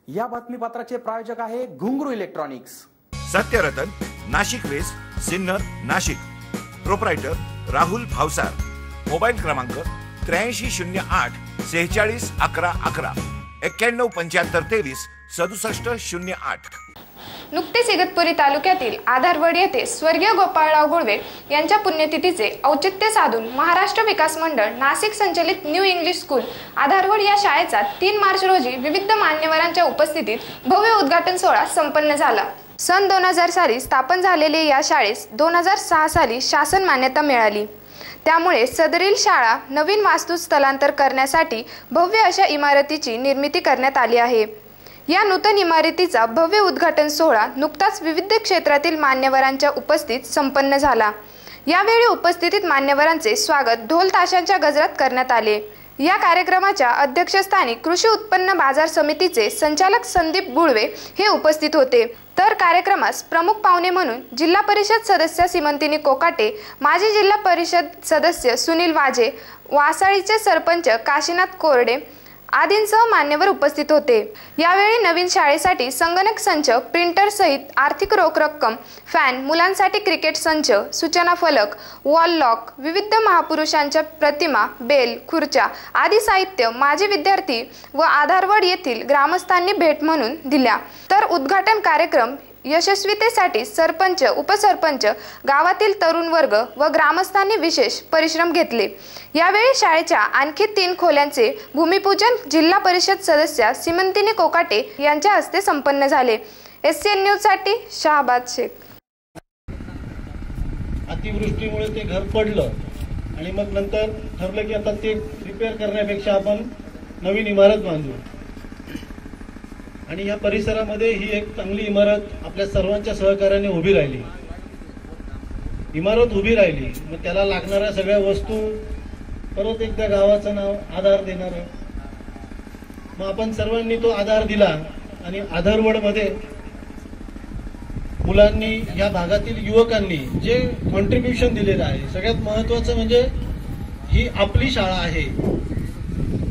या बातमीपत्राचे प्रायोजक आहे Ghungroo electronics. Satyaratan, Nashik west, Sinnar, Nashik. Proprietor Rahul Bhavsar. Mobile क्रमांक 8308 46 11 11 91 75 23 67 08। नुकतेच इगतपुरी तालुक्यातील आधारवड येथे स्वर्गीय गोपाळराव गुळवे यांच्या पुण्यतिथीचे औचित्य साधून महाराष्ट्र विकास मंडळ नाशिक संचलित न्यू इंग्लिश स्कूल आधारवड या शाळेचा 3 मार्च रोजी विविध मान्यवरांच्या उपस्थितीत भव्य उद्घाटन सोहळा संपन्न झाला। सन 2000 साली स्थापन झालेल्या या शाळेस 2006 साली शासन मान्यता मिळाली। त्यामुळे सदरील शाळा नवीन वास्तू स्थलांतर करण्यासाठी भव्य अशा इमारतीची निर्मिती करण्यात आली आहे। या नूतन इमारतीचा भव्य उद्घाटन सोहळा नुकताच विविध क्षेत्रातील मान्यवरांच्या उपस्थितीत संपन्न झाला। यावेळी उपस्थित मान्यवरांचे स्वागत ढोल ताशांच्या गजरात करण्यात आले। या कार्यक्रमाच्या अध्यक्षस्थानी कृषी उत्पन्न बाजार समितीचे संचालक संदीप गुळवे हे उपस्थित होते। तर कार्यक्रमास प्रमुख पाहुणे म्हणून जिल्हा परिषद सदस्य सीमंतिनी कोकाटे, माजी जिल्हा परिषद सदस्य सुनील वाजे, वासाळीचे सरपंच काशीनाथ कोरडे आदींसह मान्यवर उपस्थित होते। यावेळी नवीन शाळेसाठी संगणक संच, प्रिंटर सहित आर्थिक रोख रक्कम, फॅन, मुलांसाठी क्रिकेट संच, सूचना फलक, वॉल लॉक, विविध महापुरुषांच्या प्रतिमा, बेल, खुर्च्या आदी साहित्य माजी विद्यार्थी व आधारवड येथील ग्रामस्थांनी भेट म्हणून दिल्या। तर उद्घाटन कार्यक्रम यशस्वीतेसाठी सरपंच, उपसरपंच, गावातील तरुण वर्ग व ग्रामस्थांनी विशेष परिश्रम घेतले। यावेळी शाळेच्या आणखी 3 खोल्यांचे भूमिपूजन जिल्हा परिषद सदस्य सीमंतिनी कोकाटे यांच्या हस्ते संपन्न झाले। SCN न्यूज साठी शाहबाद शेख। अतिवृष्टीमुळे ते घर पडलं आणि मग नंतर ठरलं की आता ते रिपेअर करण्यापेक्षा आपण नवीन इमारत बांधू आणि या परिसरामध्ये ही एक चांगली इमारत आपल्या सर्वांच्या सहकार्याने उभी राहिली। इमारत उभी राहिली, मग त्याला लागणाऱ्या सगळ्या वस्तू परत एकदा गावाचं नाव आधार देणार। मग आपण सर्वांनी तो आधार दिला आणि आधारवडमध्ये मुलांनी, या भागातील युवकांनी जे कॉन्ट्रीब्युशन दिलेलं आहे, सगळ्यात महत्वाचं म्हणजे ही आपली शाळा आहे,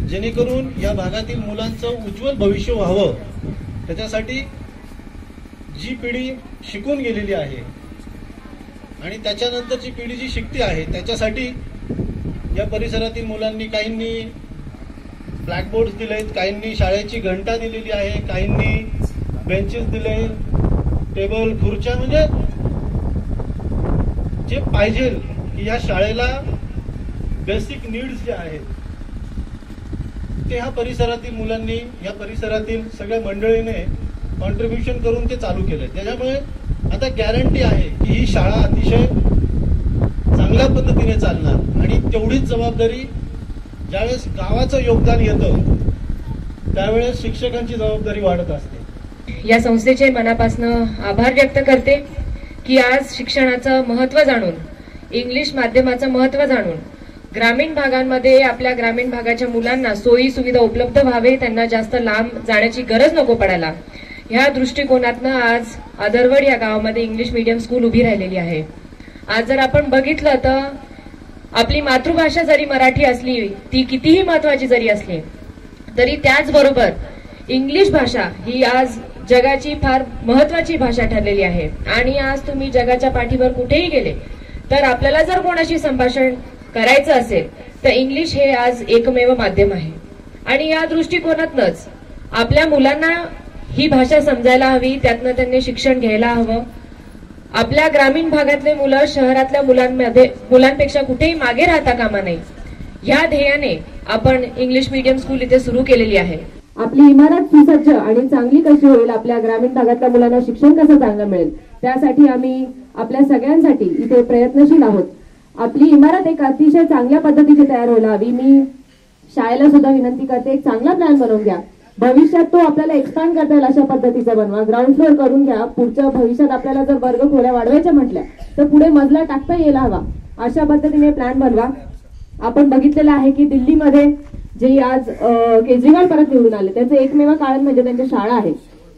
जेणेकरून या भागातील मुलांचं उज्ज्वल भविष्य व्हावं। त्याच्यासाठी जी पिढी शिकून गेलेली आहे आणि त्याच्यानंतरची पिढी जी शिकते आहे, त्याच्यासाठी या परिसरातील मुलांनी काहींनी ब्लॅकबोर्ड दिलेत, काहींनी शाळेची घंटा दिलेली आहे, काहींनी बेंचेस दिले, टेबल, खुर्च्या, म्हणजे जे पाहिजे की या शाळेला बेसिक नीड्स जे आहेत ते ह्या परिसरातील मुलांनी, या परिसरातील सगळ्या मंडळीने कॉन्ट्रीब्युशन करून ते चालू केले। त्याच्यामुळे आता गॅरंटी आहे की ही शाळा अतिशय चांगल्या पद्धतीने चालणार आणि तेवढीच जबाबदारी ज्यावेळेस गावाचं योगदान येतं त्यावेळेस शिक्षकांची जबाबदारी वाढत असते। या संस्थेचे मनापासून आभार व्यक्त करते की आज शिक्षणाचं महत्त्व जाणून, इंग्लिश माध्यमाचं महत्त्व जाणून ग्रामीण भागांमध्ये आपल्या ग्रामीण भागाच्या मुलांना सोयी सुविधा उपलब्ध व्हावे, त्यांना जास्त लांब जाण्याची गरज नको पडायला, ह्या दृष्टिकोनातनं आज आधारवड या गावामध्ये इंग्लिश मीडियम स्कूल उभी राहिलेली आहे। आज जर आपण बघितलं तर आपली मातृभाषा जरी मराठी असली, ती कितीही महत्वाची जरी असली, तरी त्याचबरोबर इंग्लिश भाषा ही आज जगाची फार महत्वाची भाषा ठरलेली आहे। आणि आज तुम्ही जगाच्या पाठीवर कुठेही गेले तर आपल्याला जर कोणाशी संभाषण करायचं असेल तर इंग्लिश हे आज एकमेव माध्यम आहे। आणि या दृष्टिकोनातूनच आपल्या मुलांना ही भाषा समजायला हवी, त्यातनं त्यांनी शिक्षण घ्यायला हवं। आपल्या ग्रामीण भागातले मुलं शहरातल्या मुलांपेक्षा कुठेही मागे राहता कामा नये, ह्या ध्येयाने आपण इंग्लिश मीडियम स्कूल इथे सुरू केलेली आहे। आपली इमारत सुसज्ज आणि चांगली कशी होईल, आपल्या ग्रामीण भागातल्या मुलांना शिक्षण कसं चांगलं मिळेल, त्यासाठी आम्ही आपल्या सगळ्यांसाठी इथे प्रयत्नशील आहोत। आपली इमारत एक अतिशय चांगल्या पद्धतीने तयार व्हायला हवी। मी शाळेला सुद्धा विनंती करते, एक चांगला प्लॅन बनवून घ्या, भविष्यात तो आपल्याला एक्सपांड करता येईल अशा पद्धतीचा बनवा, ग्राउंड फ्लोर करून घ्या। पुढच्या भविष्यात आपल्याला जर वर्ग खोल्या वाढवायच्या म्हटल्या तर पुढे मजला टाकता यायला हवा, अशा पद्धतीने प्लॅन बनवा। आपण बघितलेलं आहे की दिल्लीमध्ये जे आज केजरीवाल परत निवडून आले, त्याचं एकमेव कारण म्हणजे त्यांच्या शाळा आहे।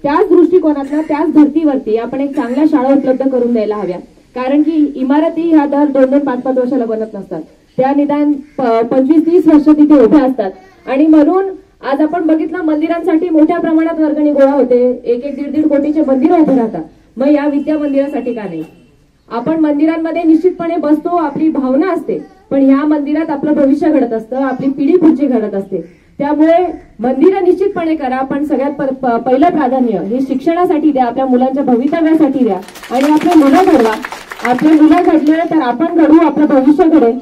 त्याच दृष्टिकोनातनं, त्याच धर्तीवरती आपण एक चांगल्या शाळा उपलब्ध करून द्यायला हव्या, कारण की इमारती ह्या दर 2-2, 5-5 वर्षाला बनत नसतात, त्या निदान 25-30 वर्ष तिथे उभ्या असतात। आणि म्हणून आज आपण बघितलं मंदिरांसाठी मोठ्या प्रमाणात वर्गणी गोळा होते, 1-1, 1.5 कोटीचे मंदिर उभे राहतात. मग या विद्या मंदिरासाठी का नाही? आपण मंदिरांमध्ये निश्चितपणे बसतो, आपली भावना असते, पण ह्या मंदिरात आपलं भविष्य घडत असतं, आपली पिढी पुढची घडत असते. त्यामुळे मंदिरं निश्चितपणे करा, पण सगळ्यात पहिलं प्राधान्य हे शिक्षणासाठी द्या, आपल्या मुलांच्या भवितव्यासाठी द्या आणि आपले मुलं घडवा. आपले मुलं घडले तर आपण घडू, आपलं भविष्य घडेल.